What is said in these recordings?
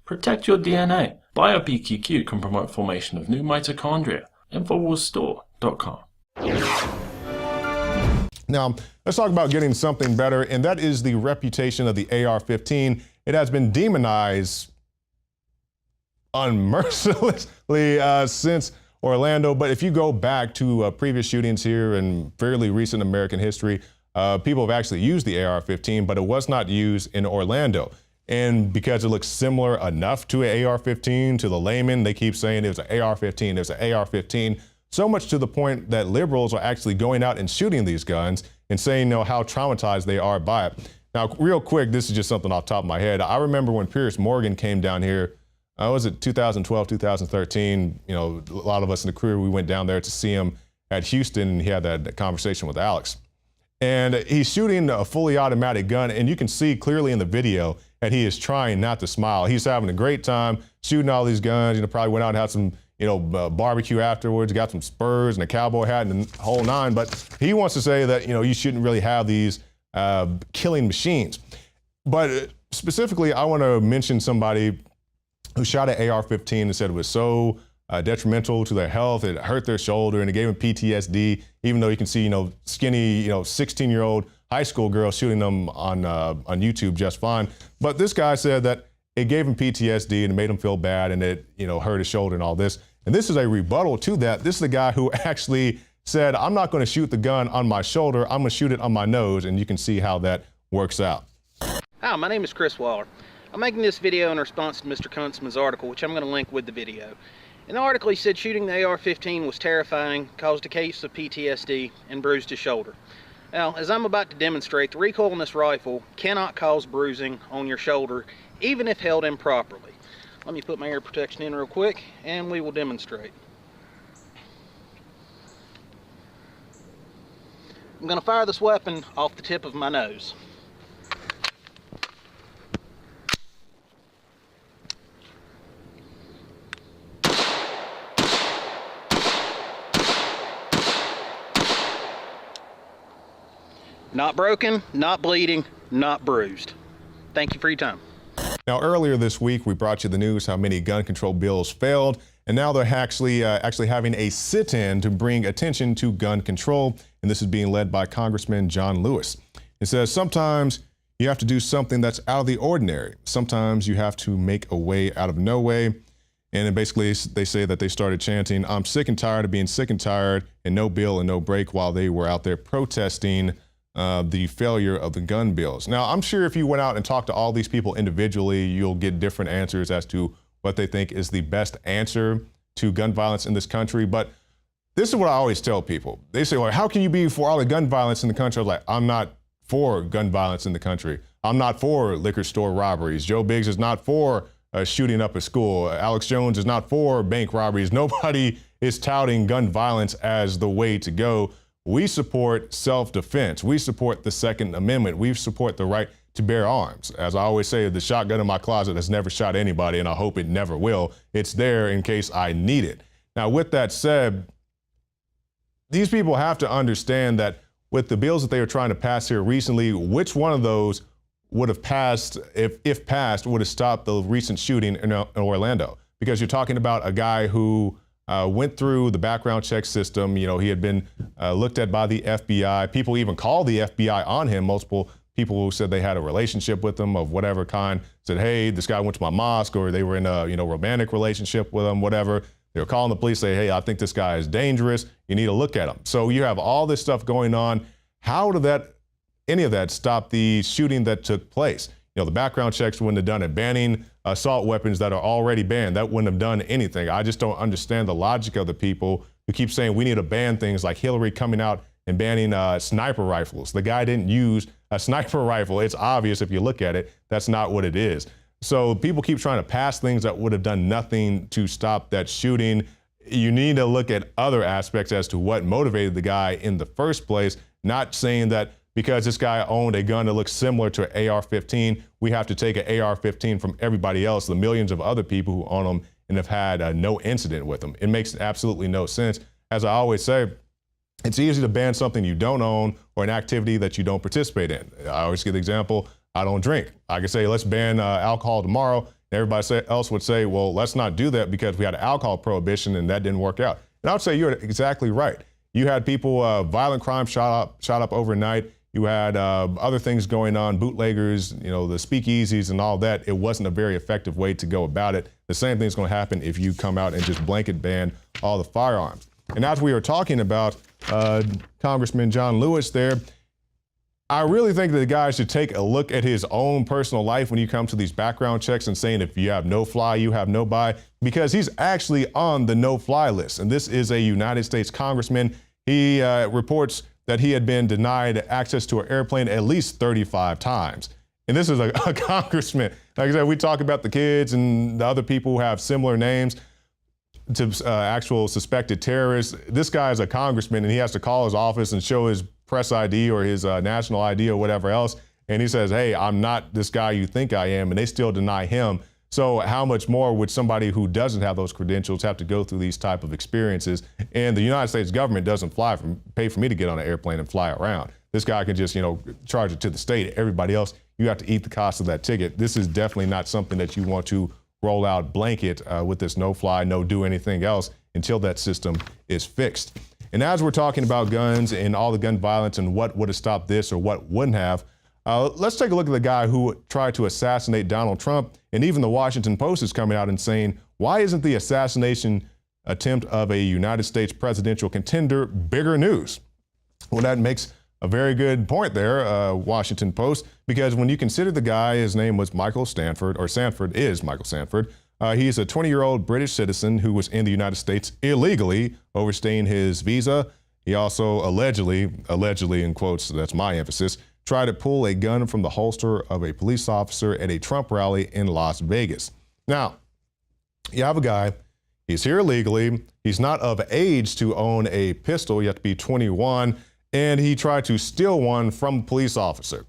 Protect your DNA. BioPQQ can promote formation of new mitochondria. Infowarsstore.com. Now, let's talk about getting something better, and that is the reputation of the AR-15. It has been demonized unmercilessly since Orlando, but if you go back to previous shootings here in fairly recent American history, people have actually used the AR-15, but it was not used in Orlando. And because it looks similar enough to an AR-15 to the layman, they keep saying it was an AR-15, there's an AR-15, so much to the point that liberals are actually going out and shooting these guns and saying, how traumatized they are by it. Now, real quick, this is just something off the top of my head. I remember when Piers Morgan came down here, was it 2012, 2013, a lot of us in the crew, we went down there to see him at Houston, and he had that conversation with Alex. And he's shooting a fully automatic gun, and you can see clearly in the video that he is trying not to smile. He's having a great time shooting all these guns. Probably went out and had some, barbecue afterwards, got some spurs and a cowboy hat and the whole nine. But he wants to say that, you shouldn't really have these killing machines. But specifically, I want to mention somebody who shot an AR-15 and said it was so detrimental to their health, it hurt their shoulder, and it gave him PTSD, even though you can see, skinny, 16-year-old high school girl shooting them on YouTube just fine. But this guy said that it gave him PTSD and it made him feel bad, and it, hurt his shoulder and all this. And this is a rebuttal to that. This is the guy who actually said, I'm not going to shoot the gun on my shoulder, I'm going to shoot it on my nose, and you can see how that works out. Hi, my name is Chris Waller. I'm making this video in response to Mr. Kuntzman's article, which I'm going to link with the video. In the article, he said shooting the AR-15 was terrifying, caused a case of PTSD, and bruised his shoulder. Now, as I'm about to demonstrate, the recoil in this rifle cannot cause bruising on your shoulder, even if held improperly. Let me put my ear protection in real quick, and we will demonstrate. I'm going to fire this weapon off the tip of my nose. Not broken, not bleeding, not bruised. Thank you for your time. Now, earlier this week, we brought you the news how many gun control bills failed, and now they're actually having a sit-in to bring attention to gun control, and this is being led by Congressman John Lewis. It says sometimes you have to do something that's out of the ordinary. Sometimes you have to make a way out of no way. And then basically they say that they started chanting, I'm sick and tired of being sick and tired, and no bill and no break, while they were out there protesting the failure of the gun bills. Now, I'm sure if you went out and talked to all these people individually, you'll get different answers as to what they think is the best answer to gun violence in this country. But this is what I always tell people. They say, well, how can you be for all the gun violence in the country? I was like, I'm not for gun violence in the country. I'm not for liquor store robberies. Joe Biggs is not for shooting up a school. Alex Jones is not for bank robberies. Nobody is touting gun violence as the way to go. We support self-defense. We support the Second Amendment. We support the right to bear arms. As I always say, the shotgun in my closet has never shot anybody, and I hope it never will. It's there in case I need it. Now, with that said, these people have to understand that with the bills that they are trying to pass here recently, which one of those would have passed, if passed, would have stopped the recent shooting in Orlando? Because you're talking about a guy who went through the background check system. He had been looked at by the FBI. People even called the FBI on him. Multiple people who said they had a relationship with him of whatever kind said, hey, this guy went to my mosque, or they were in a romantic relationship with him, whatever. They were calling the police, say, hey, I think this guy is dangerous. You need to look at him. So you have all this stuff going on. How did any of that stop the shooting that took place? The background checks wouldn't have done it. Banning assault weapons that are already banned, that wouldn't have done anything. I just don't understand the logic of the people who keep saying we need to ban things, like Hillary coming out and banning sniper rifles. The guy didn't use a sniper rifle. It's obvious if you look at it, that's not what it is. So people keep trying to pass things that would have done nothing to stop that shooting. You need to look at other aspects as to what motivated the guy in the first place, not saying that because this guy owned a gun that looks similar to an AR-15, we have to take an AR-15 from everybody else, the millions of other people who own them and have had no incident with them. It makes absolutely no sense. As I always say, it's easy to ban something you don't own or an activity that you don't participate in. I always give the example, I don't drink. I can say, let's ban alcohol tomorrow. And everybody else would say, well, let's not do that because we had an alcohol prohibition and that didn't work out. And I would say you're exactly right. You had people, violent crime shot up overnight. You had other things going on, bootleggers, the speakeasies and all that. It wasn't a very effective way to go about it. The same thing's going to happen if you come out and just blanket ban all the firearms. And as we were talking about Congressman John Lewis there, I really think that the guy should take a look at his own personal life when you come to these background checks and saying if you have no fly, you have no buy, because he's actually on the no-fly list. And this is a United States congressman. He reports that he had been denied access to an airplane at least 35 times. And this is a congressman. Like I said, we talk about the kids and the other people who have similar names to actual suspected terrorists. This guy is a congressman and he has to call his office and show his press ID or his national ID or whatever else. And he says, hey, I'm not this guy you think I am, and they still deny him. So how much more would somebody who doesn't have those credentials have to go through these type of experiences? And the United States government doesn't pay for me to get on an airplane and fly around. This guy can just, charge it to the state. Everybody else, you have to eat the cost of that ticket. This is definitely not something that you want to roll out blanket with this no fly, no do anything else until that system is fixed. And as we're talking about guns and all the gun violence and what would have stopped this or what wouldn't have, let's take a look at the guy who tried to assassinate Donald Trump. And even the Washington Post is coming out and saying, why isn't the assassination attempt of a United States presidential contender bigger news? Well, that makes a very good point there, Washington Post, because when you consider the guy, his name was Michael Stanford, or Sanford is Michael Sanford. He's a 20-year-old British citizen who was in the United States illegally, overstaying his visa. He also allegedly in quotes, that's my emphasis, tried to pull a gun from the holster of a police officer at a Trump rally in Las Vegas. Now, you have a guy, he's here illegally, he's not of age to own a pistol, you have to be 21, and he tried to steal one from a police officer.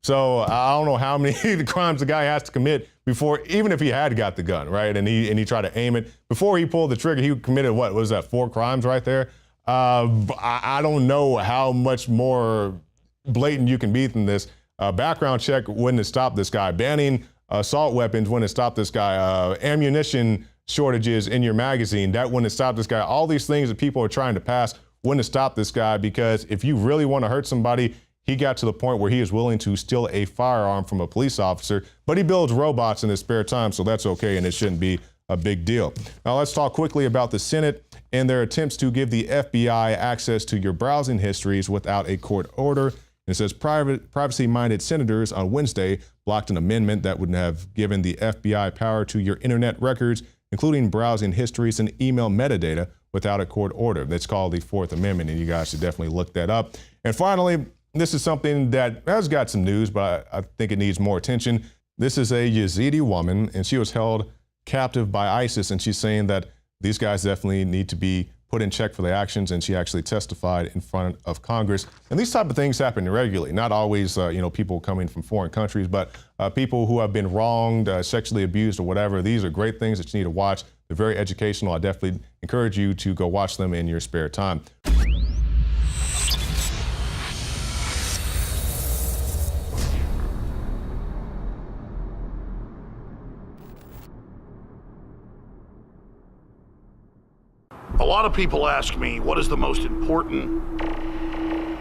So I don't know how many crimes the guy has to commit before, even if he had got the gun, right? And he tried to aim it. Before he pulled the trigger, he committed what was that, 4 crimes right there? I don't know how much more blatant you can be than this. Background check wouldn't have stopped this guy. Banning assault weapons wouldn't have stopped this guy. Ammunition shortages in your magazine, that wouldn't have stopped this guy. All these things that people are trying to pass wouldn't have stopped this guy, because if you really want to hurt somebody, he got to the point where he is willing to steal a firearm from a police officer, but he builds robots in his spare time, so that's okay, and it shouldn't be a big deal. Now let's talk quickly about the Senate and their attempts to give the FBI access to your browsing histories without a court order. It says privacy-minded senators on Wednesday blocked an amendment that would have given the FBI power to your internet records, including browsing histories and email metadata, without a court order. That's called the Fourth Amendment, and you guys should definitely look that up. And finally, this is something that has got some news, but I think it needs more attention. This is a Yazidi woman, and she was held captive by ISIS, and she's saying that these guys definitely need to be put in check for their actions, and she actually testified in front of Congress. And these type of things happen regularly, not always, people coming from foreign countries, but people who have been wronged, sexually abused or whatever. These are great things that you need to watch. They're very educational. I definitely encourage you to go watch them in your spare time. A lot of people ask me, what is the most important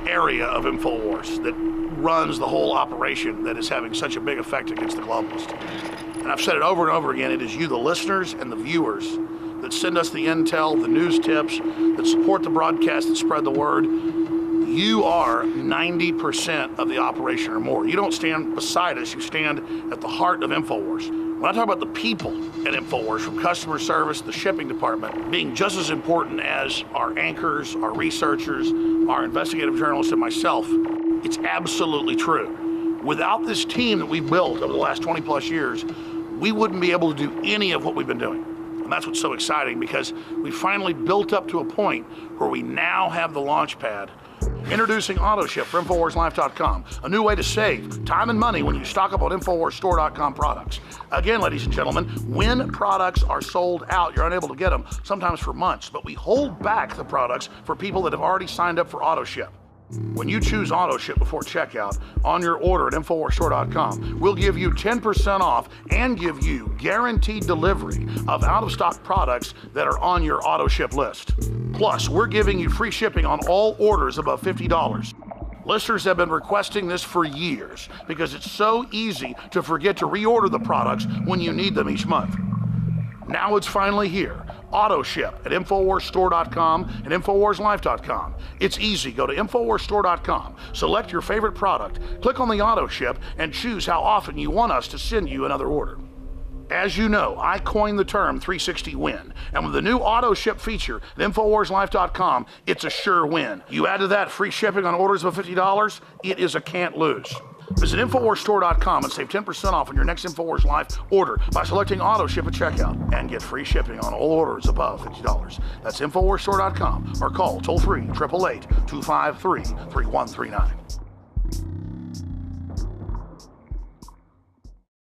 area of Infowars that runs the whole operation that is having such a big effect against the globalists? And I've said it over and over again, it is you, the listeners and the viewers, that send us the intel, the news tips, that support the broadcast, that spread the word. You are 90% of the operation or more. You don't stand beside us, you stand at the heart of Infowars. When I talk about the people at Infowars, from customer service, the shipping department, being just as important as our anchors, our researchers, our investigative journalists, and myself, it's absolutely true. Without this team that we've built over the last 20 plus years, we wouldn't be able to do any of what we've been doing. And that's what's so exciting, because we finally built up to a point where we now have the launch pad. Introducing AutoShip for InfoWarsLife.com, a new way to save time and money when you stock up on InfoWarsStore.com products. Again, ladies and gentlemen, when products are sold out, you're unable to get them, sometimes for months, but we hold back the products for people that have already signed up for AutoShip. When you choose auto ship before checkout on your order at InfoWarsStore.com, we'll give you 10% off and give you guaranteed delivery of out-of-stock products that are on your auto ship list. Plus, we're giving you free shipping on all orders above $50. Listeners have been requesting this for years because it's so easy to forget to reorder the products when you need them each month. Now it's finally here. Auto ship at InfoWarsStore.com and InfoWarsLife.com. It's easy. Go to InfoWarsStore.com, select your favorite product, click on the auto ship, and choose how often you want us to send you another order. As you know, I coined the term 360 win, and with the new auto ship feature at InfoWarsLife.com, it's a sure win. You add to that free shipping on orders of $50, it is a can't lose. Visit InfoWarsStore.com and save 10% off on your next InfoWars Life order by selecting auto ship at checkout and get free shipping on all orders above $50. That's InfoWarsStore.com or call toll free 888-253-3139.